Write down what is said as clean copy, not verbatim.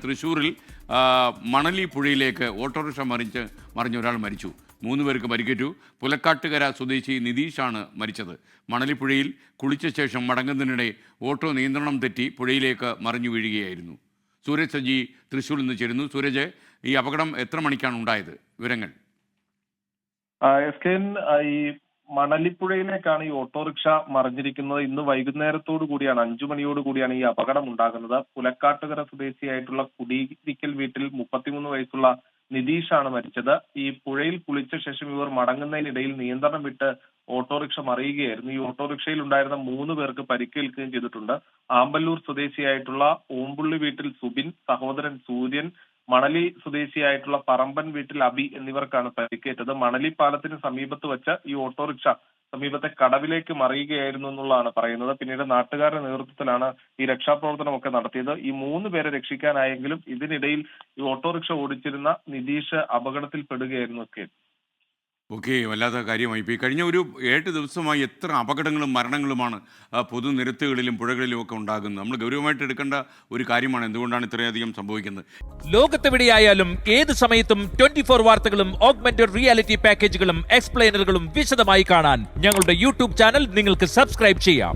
തൃശ്ശൂരിൽ മണലി പുഴയിലേക്ക് ഓട്ടോറിക്ഷ മറിഞ്ഞ ഒരാൾ മരിച്ചു. 3 പേർക്ക് പരിക്കേറ്റു. പുലക്കാട്ടുകര സ്വദേശി നിതീഷാണ് മരിച്ചത്. മണലിപ്പുഴയിൽ കുളിച്ച ശേഷം മടങ്ങുന്നതിനിടെ ഓട്ടോ നിയന്ത്രണം തെറ്റി പുഴയിലേക്ക് മറിഞ്ഞു വീഴുകയായിരുന്നു. സൂരജ് സജി തൃശ്ശൂരിൽ നിന്ന് ചേരുന്നു. സൂരജ്, ഈ അപകടം എത്ര മണിക്കാണ് ഉണ്ടായത്? വിവരങ്ങൾ. ഈ മണലിപ്പുഴയിലേക്കാണ് ഈ ഓട്ടോറിക്ഷ മറിഞ്ഞിരിക്കുന്നത്. ഇന്ന് വൈകുന്നേരത്തോടു കൂടിയാണ് 5 മണിയോട് കൂടിയാണ് ഈ അപകടം ഉണ്ടാകുന്നത്. പുലക്കാട്ടുകര സ്വദേശിയായിട്ടുള്ള കുടിയിരിക്കൽ വീട്ടിൽ 33 വയസ്സുള്ള നിതീഷാണ് മരിച്ചത്. ഈ പുഴയിൽ കുളിച്ച ശേഷം ഇവർ മടങ്ങുന്നതിനിടയിൽ നിയന്ത്രണം വിട്ട് ഓട്ടോറിക്ഷ മറിയുകയായിരുന്നു. ഈ ഓട്ടോറിക്ഷയിൽ ഉണ്ടായിരുന്ന 3 പേർക്ക് പരിക്കേൽക്കുകയും ചെയ്തിട്ടുണ്ട്. ആമ്പല്ലൂർ സ്വദേശിയായിട്ടുള്ള ഓമ്പുള്ളി വീട്ടിൽ സുബിൻ, സഹോദരൻ സൂര്യൻ, മണലി സ്വദേശിയായിട്ടുള്ള പറമ്പൻ വീട്ടിൽ അബി എന്നിവർക്കാണ് പരിക്കേറ്റത്. മണലി പാലത്തിന് സമീപത്ത് വെച്ച് ഈ ഓട്ടോറിക്ഷ സമീപത്തെ കടവിലേക്ക് മറിയുകയായിരുന്നു എന്നുള്ളതാണ് പറയുന്നത്. പിന്നീട് നാട്ടുകാരുടെ നേതൃത്വത്തിലാണ് ഈ രക്ഷാപ്രവർത്തനമൊക്കെ നടത്തിയത്. ഈ 3 പേരെ രക്ഷിക്കാനായെങ്കിലും ഇതിനിടയിൽ ഈ ഓട്ടോറിക്ഷ ഓടിച്ചിരുന്ന നിതീഷ് അപകടത്തിൽപ്പെടുകയായിരുന്നു. ഓക്കെ, വല്ലാത്ത കാര്യമായി. ഇപ്പോൾ കഴിഞ്ഞ ഒരു 7 ദിവസമായി എത്ര അപകടങ്ങളും മരണങ്ങളുമാണ് പൊതുനിരത്തുകളിലും പുഴകളിലും ഒക്കെ ഉണ്ടാകുന്നത്. നമ്മൾ ഗൗരവമായിട്ട് എടുക്കേണ്ട ഒരു കാര്യമാണ്. എന്തുകൊണ്ടാണ് ഇത്രയധികം സംഭവിക്കുന്നത്? ലോകത്തെവിടെയായാലും ഏത് സമയത്തും 24 വാർത്തകളും ഓഗ്മെന്റഡ് റിയാലിറ്റി പാക്കേജുകളും എക്സ്പ്ലെയിനറുകളും വിശദമായി കാണാൻ ഞങ്ങളുടെ യൂട്യൂബ് ചാനൽ നിങ്ങൾക്ക് സബ്സ്ക്രൈബ് ചെയ്യാം.